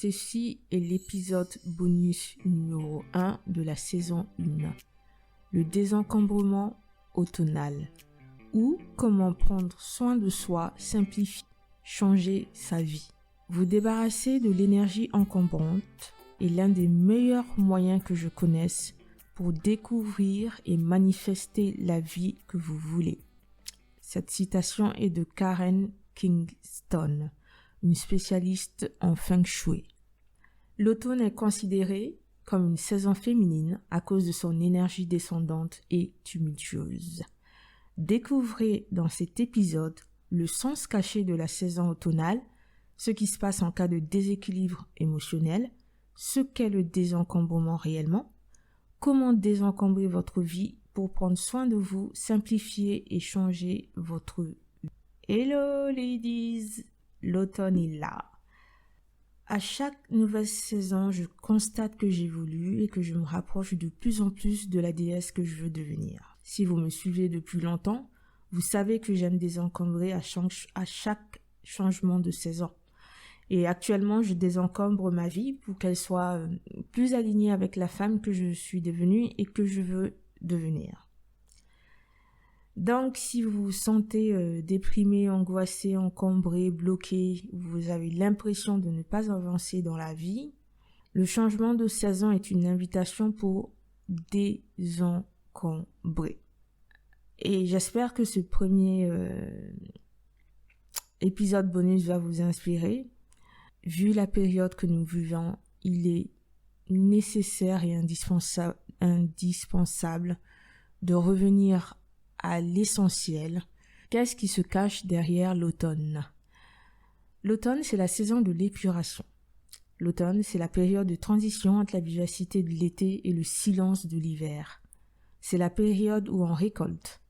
ceci est l'épisode bonus numéro 1 de la saison 1, le désencombrement automnal, ou comment prendre soin de soi, simplifier, changer sa vie. Vous débarrasser de l'énergie encombrante est l'un des meilleurs moyens que je connaisse pour découvrir et manifester la vie que vous voulez. Cette citation est de Karen Kingston, une spécialiste en Feng Shui. L'automne est considéré comme une saison féminine à cause de son énergie descendante et tumultueuse. Découvrez dans cet épisode le sens caché de la saison automnale, ce qui se passe en cas de déséquilibre émotionnel, ce qu'est le désencombrement réellement, comment désencombrer votre vie pour prendre soin de vous, simplifier et changer votre vie. Hello ladies, l'automne est là. À chaque nouvelle saison, je constate que j'évolue et que je me rapproche de plus en plus de la déesse que je veux devenir. Si vous me suivez depuis longtemps, vous savez que j'aime désencombrer à chaque changement de saison. Et actuellement, je désencombre ma vie pour qu'elle soit plus alignée avec la femme que je suis devenue et que je veux devenir. Donc, si vous vous sentez déprimé, angoissé, encombré, bloqué, vous avez l'impression de ne pas avancer dans la vie, le changement de saison est une invitation pour désencombrer. Et j'espère que ce premier épisode bonus va vous inspirer. Vu la période que nous vivons, il est nécessaire et indispensable de revenir à l'essentiel. Qu'est-ce qui se cache derrière l'automne? L'automne, c'est la saison de l'épuration. L'automne, c'est la période de transition entre la vivacité de l'été et le silence de l'hiver. C'est la période où on récolte.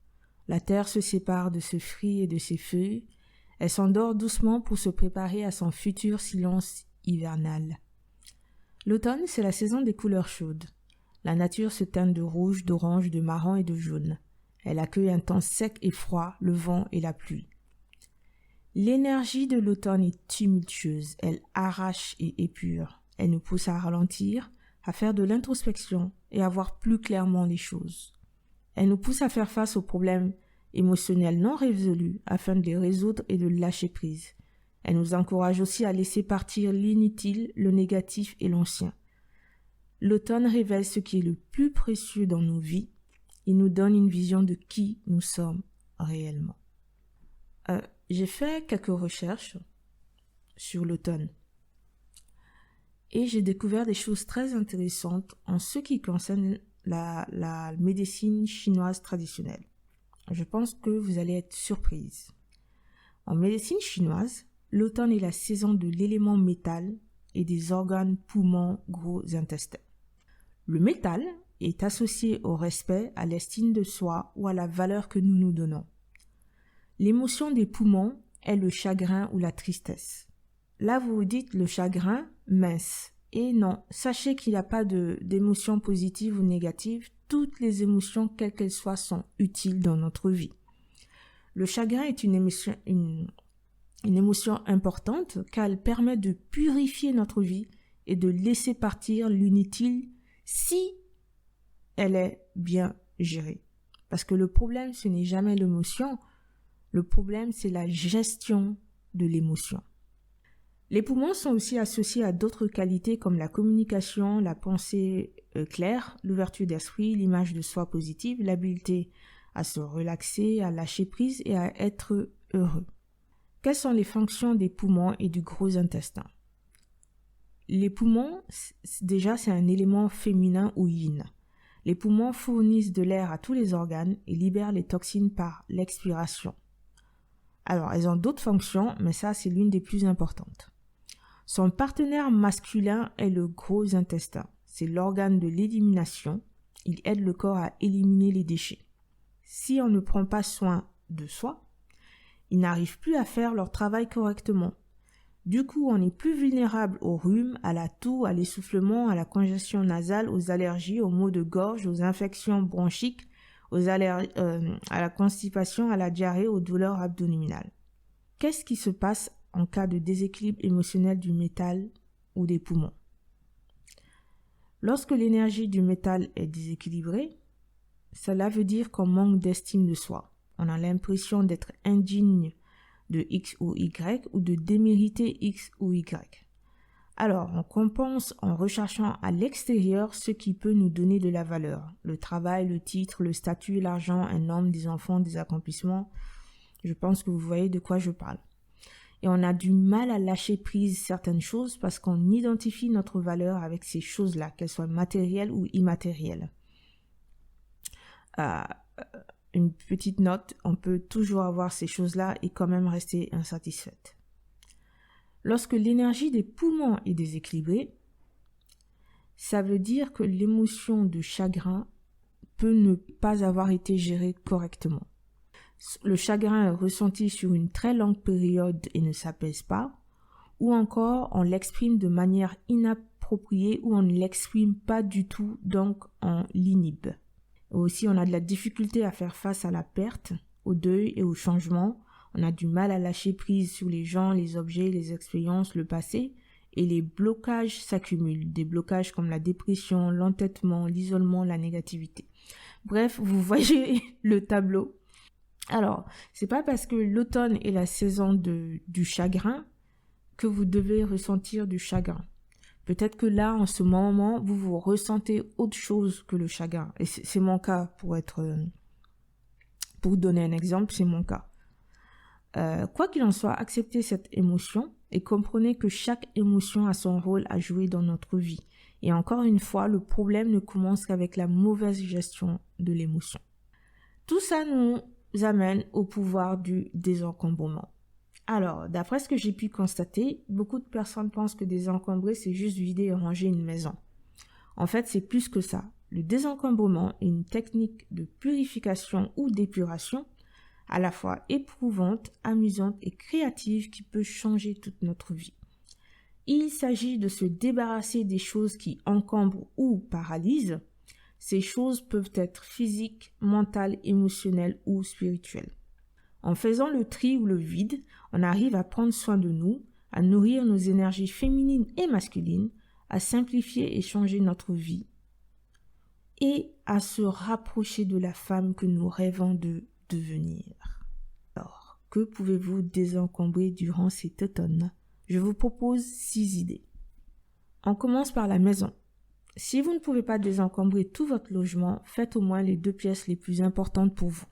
La terre se sépare de ses fruits et de ses feuilles. Elle s'endort doucement pour se préparer à son futur silence hivernal. L'automne, c'est la saison des couleurs chaudes. La nature se teint de rouge, d'orange, de marron et de jaune. Elle accueille un temps sec et froid, le vent et la pluie. L'énergie de l'automne est tumultueuse, elle arrache et épure. Elle nous pousse à ralentir, à faire de l'introspection et à voir plus clairement les choses. Elle nous pousse à faire face aux problèmes émotionnels non résolus afin de les résoudre et de lâcher prise. Elle nous encourage aussi à laisser partir l'inutile, le négatif et l'ancien. L'automne révèle ce qui est le plus précieux dans nos vies. Il nous donne une vision de qui nous sommes réellement. J'ai fait quelques recherches sur l'automne et j'ai découvert des choses très intéressantes en ce qui concerne la médecine chinoise traditionnelle. Je pense que vous allez être surprise. En médecine chinoise, l'automne est la saison de l'élément métal et des organes poumons, gros intestins. Le métal est associé au respect, à l'estime de soi ou à la valeur que nous nous donnons. L'émotion des poumons est le chagrin ou la tristesse. Là, vous vous dites le chagrin, mince. Et non, sachez qu'il n'y a pas d'émotions positives ou négatives. Toutes les émotions, quelles qu'elles soient, sont utiles dans notre vie. Le chagrin est une émotion importante car elle permet de purifier notre vie et de laisser partir l'inutile si elle est bien gérée. Parce que le problème, ce n'est jamais l'émotion. Le problème, c'est la gestion de l'émotion. Les poumons sont aussi associés à d'autres qualités comme la communication, la pensée claire, l'ouverture d'esprit, l'image de soi positive, l'habileté à se relaxer, à lâcher prise et à être heureux. Quelles sont les fonctions des poumons et du gros intestin? Les poumons, déjà, c'est un élément féminin ou yin. Les poumons fournissent de l'air à tous les organes et libèrent les toxines par l'expiration. Alors, elles ont d'autres fonctions, mais ça, c'est l'une des plus importantes. Son partenaire masculin est le gros intestin. C'est l'organe de l'élimination. Il aide le corps à éliminer les déchets. Si on ne prend pas soin de soi, ils n'arrivent plus à faire leur travail correctement. Du coup, on est plus vulnérable au rhume, à la toux, à l'essoufflement, à la congestion nasale, aux allergies, aux maux de gorge, aux infections bronchiques, à la constipation, à la diarrhée, aux douleurs abdominales. Qu'est-ce qui se passe en cas de déséquilibre émotionnel du métal ou des poumons. Lorsque l'énergie du métal est déséquilibrée, cela veut dire qu'on manque d'estime de soi. On a l'impression d'être indigne de X ou Y ou de démériter X ou Y. Alors, on compense en recherchant à l'extérieur ce qui peut nous donner de la valeur. Le travail, le titre, le statut, l'argent, un homme, des enfants, des accomplissements. Je pense que vous voyez de quoi je parle. Et on a du mal à lâcher prise certaines choses parce qu'on identifie notre valeur avec ces choses-là, qu'elles soient matérielles ou immatérielles. Une petite note, on peut toujours avoir ces choses-là et quand même rester insatisfaite. Lorsque l'énergie des poumons est déséquilibrée, ça veut dire que l'émotion de chagrin peut ne pas avoir été gérée correctement. Le chagrin est ressenti sur une très longue période et ne s'apaise pas, ou encore on l'exprime de manière inappropriée ou on ne l'exprime pas du tout, donc on l'inhibe. Aussi, on a de la difficulté à faire face à la perte, au deuil et au changement. On a du mal à lâcher prise sur les gens, les objets, les expériences, le passé. Et les blocages s'accumulent. Des blocages comme la dépression, l'entêtement, l'isolement, la négativité. Bref, vous voyez le tableau. Alors, c'est pas parce que l'automne est la saison du chagrin que vous devez ressentir du chagrin. Peut-être que là, en ce moment, vous ressentez autre chose que le chagrin. Et c'est mon cas, pour donner un exemple, c'est mon cas. Quoi qu'il en soit, acceptez cette émotion et comprenez que chaque émotion a son rôle à jouer dans notre vie. Et encore une fois, le problème ne commence qu'avec la mauvaise gestion de l'émotion. Tout ça nous amène au pouvoir du désencombrement. Alors, d'après ce que j'ai pu constater, beaucoup de personnes pensent que désencombrer, c'est juste vider et ranger une maison. En fait, c'est plus que ça. Le désencombrement est une technique de purification ou d'épuration à la fois éprouvante, amusante et créative qui peut changer toute notre vie. Il s'agit de se débarrasser des choses qui encombrent ou paralysent. Ces choses peuvent être physiques, mentales, émotionnelles ou spirituelles. En faisant le tri ou le vide, on arrive à prendre soin de nous, à nourrir nos énergies féminines et masculines, à simplifier et changer notre vie et à se rapprocher de la femme que nous rêvons de devenir. Alors, que pouvez-vous désencombrer durant cet automne? Je vous propose 6 idées. On commence par la maison. Si vous ne pouvez pas désencombrer tout votre logement, faites au moins les 2 pièces les plus importantes pour vous.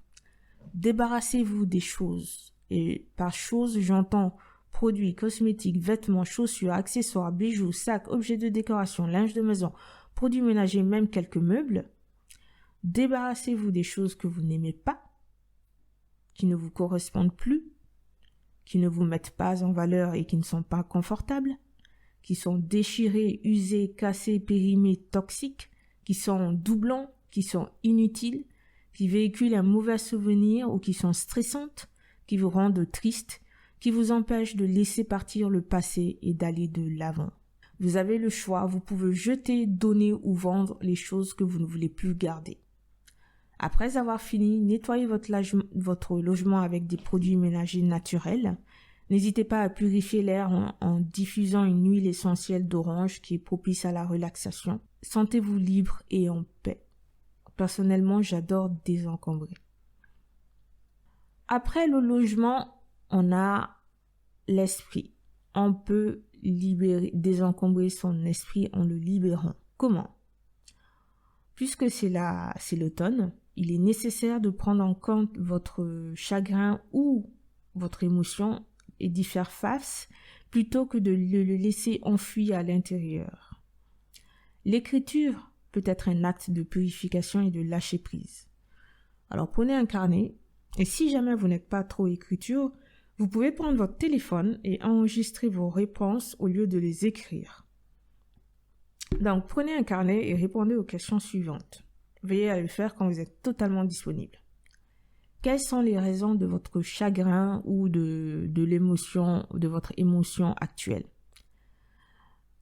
Débarrassez-vous des choses. Et par choses, j'entends produits, cosmétiques, vêtements, chaussures, accessoires, bijoux, sacs, objets de décoration, linge de maison, produits ménagers, même quelques meubles. Débarrassez-vous des choses que vous n'aimez pas, qui ne vous correspondent plus, qui ne vous mettent pas en valeur et qui ne sont pas confortables, qui sont déchirés, usés, cassés, périmés, toxiques, qui sont doublants, qui sont inutiles, qui véhiculent un mauvais souvenir ou qui sont stressantes, qui vous rendent triste, qui vous empêchent de laisser partir le passé et d'aller de l'avant. Vous avez le choix, vous pouvez jeter, donner ou vendre les choses que vous ne voulez plus garder. Après avoir fini, nettoyez votre logement avec des produits ménagers naturels. N'hésitez pas à purifier l'air en diffusant une huile essentielle d'orange qui est propice à la relaxation. Sentez-vous libre et en paix. Personnellement, j'adore désencombrer. Après le logement, on a l'esprit. On peut désencombrer son esprit en le libérant. Comment? Puisque c'est l'automne, il est nécessaire de prendre en compte votre chagrin ou votre émotion et d'y faire face plutôt que de le laisser enfui à l'intérieur. L'écriture peut être un acte de purification et de lâcher prise. Alors prenez un carnet et si jamais vous n'êtes pas trop écriture, vous pouvez prendre votre téléphone et enregistrer vos réponses au lieu de les écrire. Donc prenez un carnet et répondez aux questions suivantes. Veillez à le faire quand vous êtes totalement disponible. Quelles sont les raisons de votre chagrin ou de l'émotion, de votre émotion actuelle?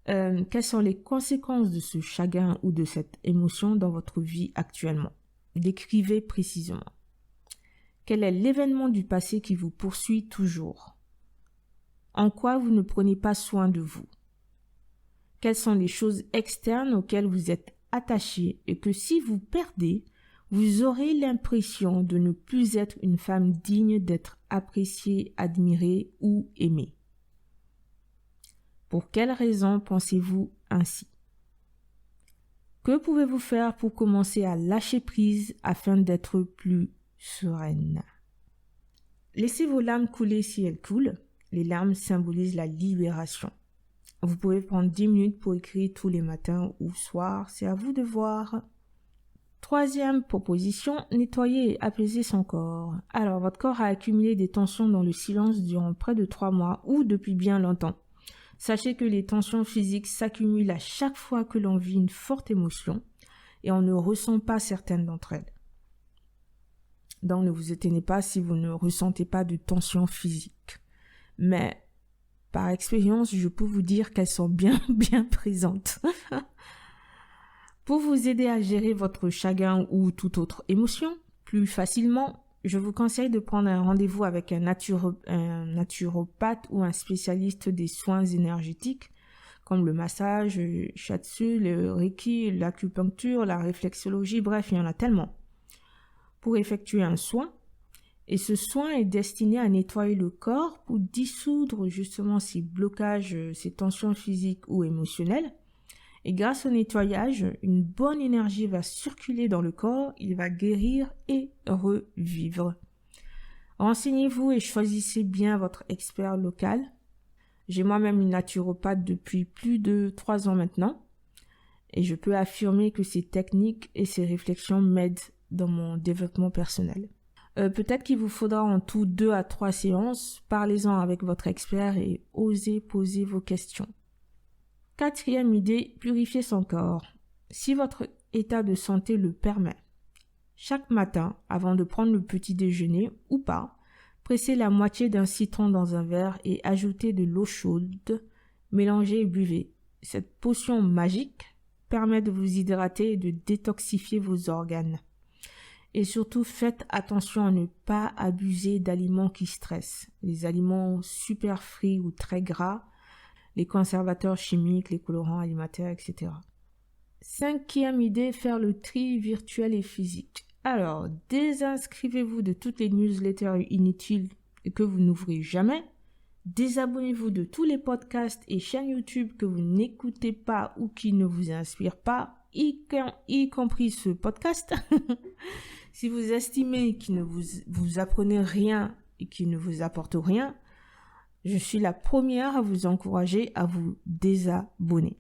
Quelles sont les conséquences de ce chagrin ou de cette émotion dans votre vie actuellement? Décrivez précisément. Quel est l'événement du passé qui vous poursuit toujours? En quoi vous ne prenez pas soin de vous? quelles sont les choses externes auxquelles vous êtes attaché et que si vous perdez, vous aurez l'impression de ne plus être une femme digne d'être appréciée, admirée ou aimée. Pour quelles raisons pensez-vous ainsi? Que pouvez-vous faire pour commencer à lâcher prise afin d'être plus sereine? Laissez vos larmes couler si elles coulent. Les larmes symbolisent la libération. Vous pouvez prendre 10 minutes pour écrire tous les matins ou soirs, c'est à vous de voir. Troisième proposition, nettoyer et apaiser son corps. Alors, votre corps a accumulé des tensions dans le silence durant près de 3 mois ou depuis bien longtemps. Sachez que les tensions physiques s'accumulent à chaque fois que l'on vit une forte émotion et on ne ressent pas certaines d'entre elles. Donc, ne vous étonnez pas si vous ne ressentez pas de tensions physiques. Mais, par expérience, je peux vous dire qu'elles sont bien présentes. Pour vous aider à gérer votre chagrin ou toute autre émotion plus facilement, je vous conseille de prendre un rendez-vous avec un naturopathe ou un spécialiste des soins énergétiques comme le massage, le shiatsu, le reiki, l'acupuncture, la réflexologie, bref, il y en a tellement. Pour effectuer un soin, et ce soin est destiné à nettoyer le corps pour dissoudre justement ces blocages, ces tensions physiques ou émotionnelles. Et grâce au nettoyage, une bonne énergie va circuler dans le corps, il va guérir et revivre. Renseignez-vous et choisissez bien votre expert local. J'ai moi-même une naturopathe depuis plus de 3 ans maintenant et je peux affirmer que ces techniques et ces réflexions m'aident dans mon développement personnel. Peut-être qu'il vous faudra en tout 2 à 3 séances. Parlez-en avec votre expert et osez poser vos questions. Quatrième idée, purifier son corps. Si votre état de santé le permet, chaque matin, avant de prendre le petit déjeuner ou pas, pressez la moitié d'un citron dans un verre et ajoutez de l'eau chaude, mélangez et buvez. Cette potion magique permet de vous hydrater et de détoxifier vos organes. Et surtout, faites attention à ne pas abuser d'aliments qui stressent. Les aliments super frits ou très gras, les conservateurs chimiques, les colorants alimentaires, etc. Cinquième idée, faire le tri virtuel et physique. Alors, désinscrivez-vous de toutes les newsletters inutiles et que vous n'ouvrez jamais. Désabonnez-vous de tous les podcasts et chaînes YouTube que vous n'écoutez pas ou qui ne vous inspirent pas, y compris ce podcast. Si vous estimez qu'il ne vous apprenez rien et qu'il ne vous apporte rien, je suis la première à vous encourager à vous désabonner.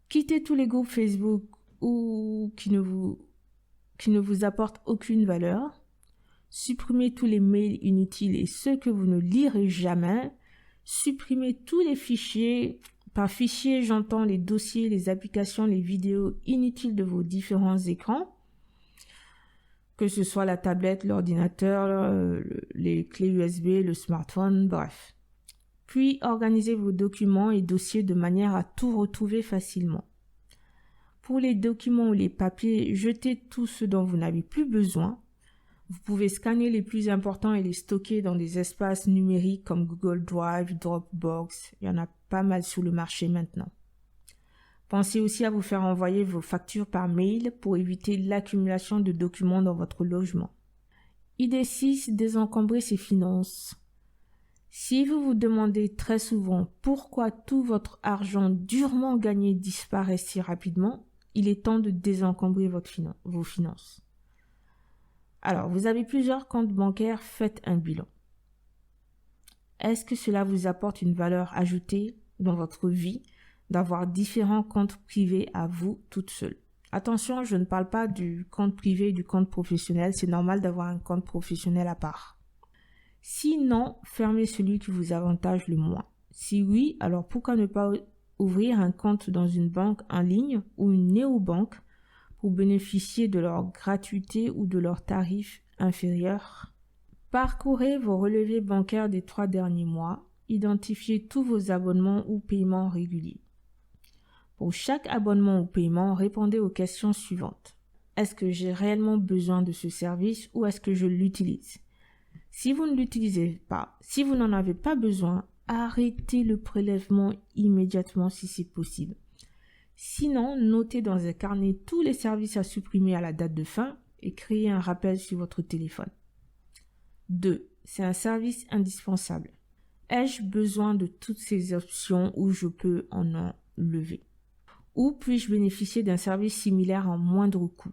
Quittez tous les groupes Facebook ou qui ne vous apportent aucune valeur. Supprimez tous les mails inutiles et ceux que vous ne lirez jamais. Supprimez tous les fichiers. Par fichier, j'entends les dossiers, les applications, les vidéos inutiles de vos différents écrans. Que ce soit la tablette, l'ordinateur, les clés USB, le smartphone, bref. Puis, organisez vos documents et dossiers de manière à tout retrouver facilement. Pour les documents ou les papiers, jetez tout ce dont vous n'avez plus besoin. Vous pouvez scanner les plus importants et les stocker dans des espaces numériques comme Google Drive, Dropbox. Il y en a pas mal sur le marché maintenant. Pensez aussi à vous faire envoyer vos factures par mail pour éviter l'accumulation de documents dans votre logement. Idée 6, désencombrer ses finances. Si vous vous demandez très souvent pourquoi tout votre argent durement gagné disparaît si rapidement, il est temps de désencombrer vos finances. Alors, vous avez plusieurs comptes bancaires, faites un bilan. Est-ce que cela vous apporte une valeur ajoutée dans votre vie d'avoir différents comptes privés à vous toute seule? Attention, je ne parle pas du compte privé et du compte professionnel, c'est normal d'avoir un compte professionnel à part. Sinon, fermez celui qui vous avantage le moins. Si oui, alors pourquoi ne pas ouvrir un compte dans une banque en ligne ou une néobanque pour bénéficier de leur gratuité ou de leurs tarifs inférieurs? Parcourez vos relevés bancaires des 3 derniers mois. Identifiez tous vos abonnements ou paiements réguliers. Pour chaque abonnement ou paiement, répondez aux questions suivantes. Est-ce que j'ai réellement besoin de ce service ou est-ce que je l'utilise? Si vous ne l'utilisez pas, si vous n'en avez pas besoin, arrêtez le prélèvement immédiatement si c'est possible. Sinon, notez dans un carnet tous les services à supprimer à la date de fin et créez un rappel sur votre téléphone. 2. C'est un service indispensable. Ai-je besoin de toutes ces options ou je peux en enlever? Ou puis-je bénéficier d'un service similaire à moindre coût?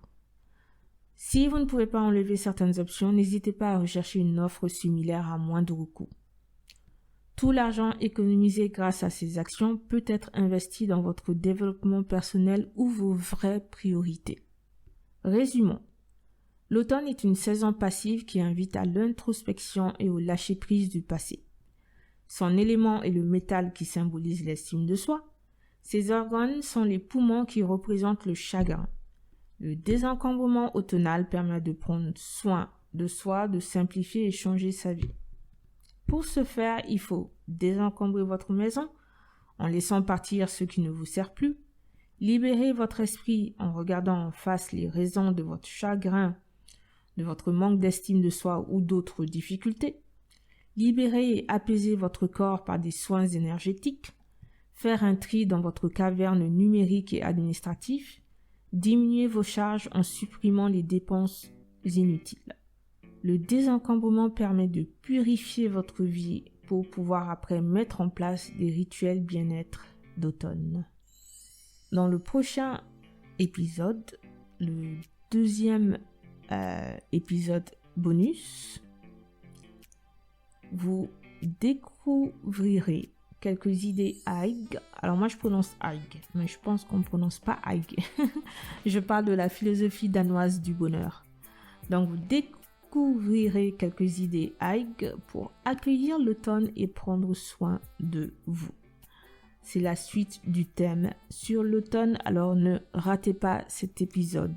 Si vous ne pouvez pas enlever certaines options, n'hésitez pas à rechercher une offre similaire à moindre coût. Tout l'argent économisé grâce à ces actions peut être investi dans votre développement personnel ou vos vraies priorités. Résumons. L'automne est une saison passive qui invite à l'introspection et au lâcher-prise du passé. Son élément est le métal qui symbolise l'estime de soi. Ses organes sont les poumons qui représentent le chagrin. Le désencombrement automnal permet de prendre soin de soi, de simplifier et changer sa vie. Pour ce faire, il faut désencombrer votre maison en laissant partir ce qui ne vous sert plus, libérer votre esprit en regardant en face les raisons de votre chagrin, de votre manque d'estime de soi ou d'autres difficultés, libérer et apaiser votre corps par des soins énergétiques, faire un tri dans votre caverne numérique et administratif, diminuer vos charges en supprimant les dépenses inutiles. Le désencombrement permet de purifier votre vie pour pouvoir après mettre en place des rituels bien-être d'automne. Dans le prochain épisode, le deuxième épisode bonus, vous découvrirez quelques idées AIG. Alors moi je prononce AIG, mais je pense qu'on ne prononce pas AIG. Je parle de la philosophie danoise du bonheur. Donc vous découvrirez quelques idées AIG pour accueillir l'automne et prendre soin de vous. C'est la suite du thème sur l'automne, alors ne ratez pas cet épisode.